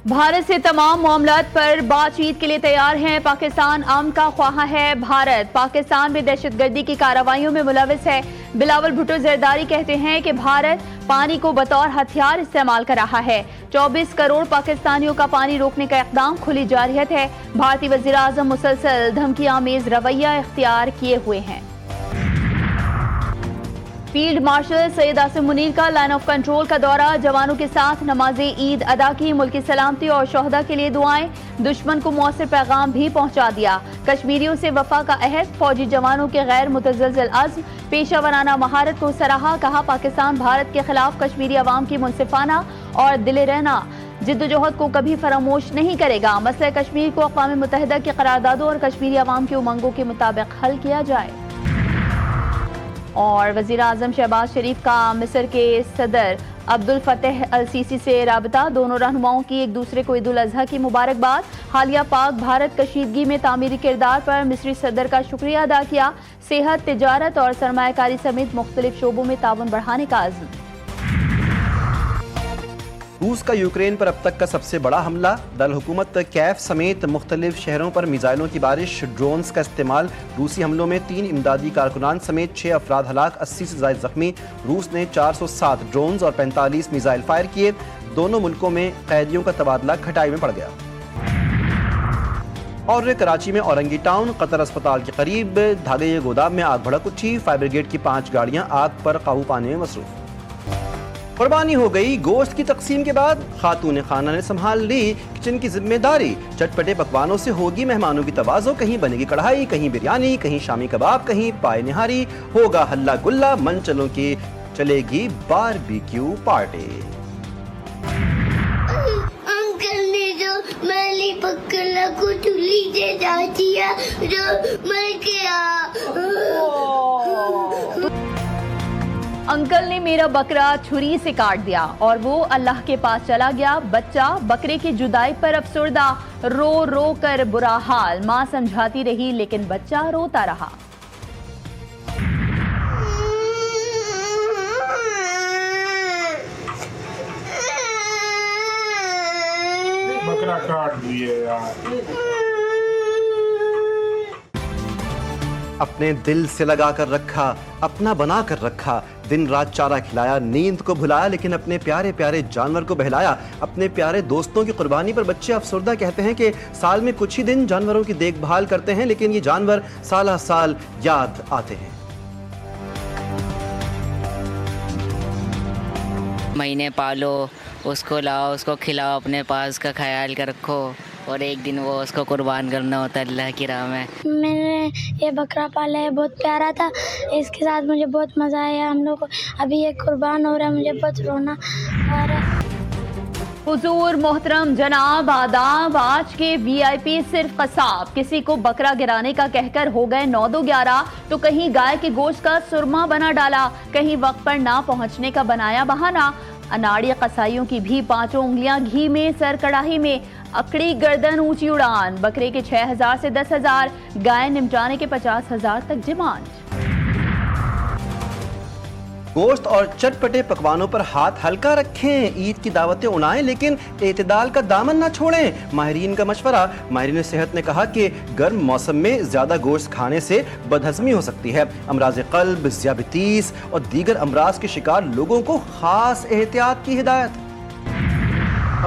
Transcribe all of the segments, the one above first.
بھارت سے تمام معاملات پر بات چیت کے لیے تیار ہیں۔ پاکستان امن کا خواہاں ہے۔ بھارت پاکستان میں دہشت گردی کی کارروائیوں میں ملوث ہے۔ بلاول بھٹو زرداری کہتے ہیں کہ بھارت پانی کو بطور ہتھیار استعمال کر رہا ہے۔ 24 کروڑ پاکستانیوں کا پانی روکنے کا اقدام کھلی جارحیت ہے۔ بھارتی وزیر اعظم مسلسل دھمکی آمیز رویہ اختیار کیے ہوئے ہیں۔ فیلڈ مارشل سید عاصم منیر کا لائن آف کنٹرول کا دورہ، جوانوں کے ساتھ نماز عید ادا کی، ملکی سلامتی اور شہداء کے لیے دعائیں، دشمن کو مؤثر پیغام بھی پہنچا دیا۔ کشمیریوں سے وفا کا عہد، فوجی جوانوں کے غیر متزلزل عزم، پیشہ ورانہ مہارت کو سراہا، کہا پاکستان بھارت کے خلاف کشمیری عوام کی منصفانہ اور دل رہنا جدوجہد کو کبھی فراموش نہیں کرے گا۔ مسئلہ کشمیر کو اقوام متحدہ کی قراردادوں اور کشمیری عوام کے امنگوں کے مطابق حل کیا جائے۔ اور وزیر اعظم شہباز شریف کا مصر کے صدر عبدالفتح السیسی سے رابطہ، دونوں رہنماؤں کی ایک دوسرے کو عید الاضحیٰ کی مبارکباد۔ حالیہ پاک بھارت کشیدگی میں تعمیری کردار پر مصری صدر کا شکریہ ادا کیا۔ صحت، تجارت اور سرمایہ کاری سمیت مختلف شعبوں میں تعاون بڑھانے کا عزم۔ روس کا یوکرین پر اب تک کا سب سے بڑا حملہ، دارالحکومت کیف سمیت مختلف شہروں پر میزائلوں کی بارش، ڈرونز کا استعمال۔ روسی حملوں میں 3 امدادی کارکنان سمیت 6 افراد ہلاک، 80 سے زائد زخمی۔ روس نے 407 ڈرونز اور 45 میزائل فائر کیے۔ دونوں ملکوں میں قیدیوں کا تبادلہ کھٹائی میں پڑ گیا۔ اور کراچی میں اورنگی ٹاؤن قطر اسپتال کے قریب دھاگے گودام میں آگ بھڑک اٹھی، فائر بریگیڈ کی 5 گاڑیاں آگ پر قابو پانے میں مصروف۔ قربانی ہو گئی، گوشت کی تقسیم کے بعد خاتون خانہ نے سنبھال لی کچن کی ذمہ داری۔ چٹپٹے پکوانوں سے ہوگی مہمانوں کی توازو، کہیں بنے گی کڑھائی، کہیں بریانی، کہیں شامی کباب، کہیں پائے نہاری، ہوگا ہلا گلا، منچلوں کی چلے گی باربیکیو پارٹی۔ انکل نے جو میلی پکڑنا کو چولی سے جاتی ہے جو مر گیا۔ انکل نے میرا بکرا چھری سے کاٹ دیا اور وہ اللہ کے پاس چلا گیا۔ بچہ بکرے کی جدائی پر افسردہ، رو رو کر برا حال، ماں سمجھاتی رہی لیکن بچہ روتا رہا۔ بکرا کاٹ دیے یار۔ اپنے دل سے لگا کر رکھا، اپنا بنا کر رکھا، دن رات چارہ کھلایا، نیند کو بھلایا لیکن اپنے پیارے پیارے جانور کو بہلایا۔ اپنے پیارے دوستوں کی قربانی پر بچے افسردہ کہتے ہیں کہ سال میں کچھ ہی دن جانوروں کی دیکھ بھال کرتے ہیں لیکن یہ جانور سالہ سال یاد آتے ہیں۔ مہینے پالو، اس کو لاؤ، اس کو کھلاؤ، اپنے پاس اس کا خیال کر رکھو اور ایک دن وہ اس کو قربان کرنا ہوتا ہے اللہ کی راہ میں۔ میں نے یہ بکرا پالا ہے، بہت پیارا تھا، اس کے ساتھ مجھے بہت مزہ آیا۔ ہم لوگ ابھی یہ قربان ہو رہا ہے، مجھے بہت رونا آ رہا ہے۔ حضور محترم جناب آداب، آج کے وی آئی پی صرف قصاب، کسی کو بکرا گرانے کا کہہ کر ہو گئے 9-2-11، تو کہیں گائے کے گوشت کا سرما بنا ڈالا، کہیں وقت پر نہ پہنچنے کا بنایا بہانہ۔ اناڑی قصائیوں کی بھی 5 انگلیاں گھی میں، سر کڑاہی میں، اکڑی گردن اونچی اڑان، بکرے کے 6000 سے 10,000، گائے نمٹانے کے 50,000 تک ڈیمانڈ۔ گوشت اور چٹپٹے پکوانوں پر ہاتھ ہلکا رکھیں، عید کی دعوتیں اڑائیں لیکن اعتدال کا دامن نہ چھوڑیں۔ ماہرین کا مشورہ، ماہرین صحت نے کہا کہ گرم موسم میں زیادہ گوشت کھانے سے بدہضمی ہو سکتی ہے۔ امراض قلب، ذیابیطیس اور دیگر امراض کے شکار لوگوں کو خاص احتیاط کی ہدایت۔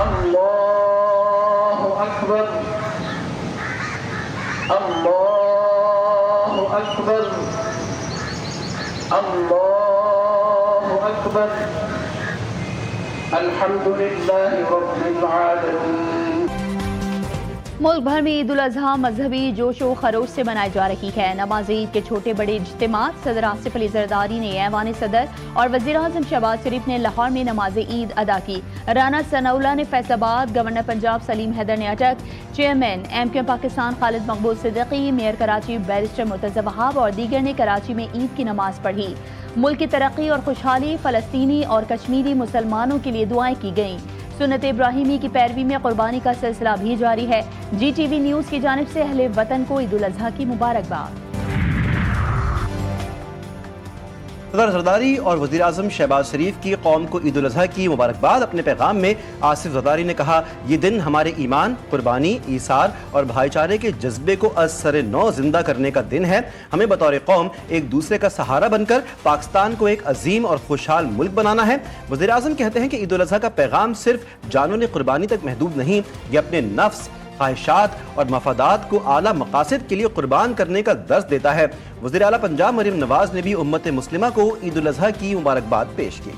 اللہ اکبر، اللہ اکبر، اللہ اکبر، الحمدللہ رب العالمین۔ ملک بھر میں عید الاضحیٰ مذہبی جوش و خروش سے منائی جا رہی ہے۔ نماز عید کے چھوٹے بڑے اجتماعات، صدر آصف علی زرداری نے ایوان صدر اور وزیر اعظم شہباز شریف نے لاہور میں نماز عید ادا کی۔ رانا ثناء اللہ نے فیصل آباد، گورنر پنجاب سلیم حیدر نے اٹک، چیئرمین ایم کیو پاکستان خالد مقبول صدیقی، میئر کراچی بیرسٹر مرتضی وہاب اور دیگر نے کراچی میں عید کی نماز پڑھی۔ ملک کی ترقی اور خوشحالی، فلسطینی اور کشمیری مسلمانوں کے لیے دعائیں کی گئیں۔ سنت ابراہیمی کی پیروی میں قربانی کا سلسلہ بھی جاری ہے۔ جی ٹی وی نیوز کی جانب سے اہل وطن کو عید الاضحیٰ کی مبارکباد۔ صدر زرداری اور وزیر اعظم شہباز شریف کی قوم کو عید الاضحیٰ کی مبارکباد اپنے پیغام میں آصف زرداری نے کہا، یہ دن ہمارے ایمان، قربانی، ایثار اور بھائی چارے کے جذبے کو از سر نو زندہ کرنے کا دن ہے۔ ہمیں بطور قوم ایک دوسرے کا سہارا بن کر پاکستان کو ایک عظیم اور خوشحال ملک بنانا ہے۔ وزیر اعظم کہتے ہیں کہ عید الاضحیٰ کا پیغام صرف جانوں قربانی تک محدود نہیں، یہ اپنے نفس، خواہشات اور مفادات کو اعلیٰ مقاصد کے لیے قربان کرنے کا درس دیتا ہے۔ وزیر اعلیٰ پنجاب مریم نواز نے بھی امت مسلمہ کو عید الاضحیٰ کی مبارکباد پیش کی۔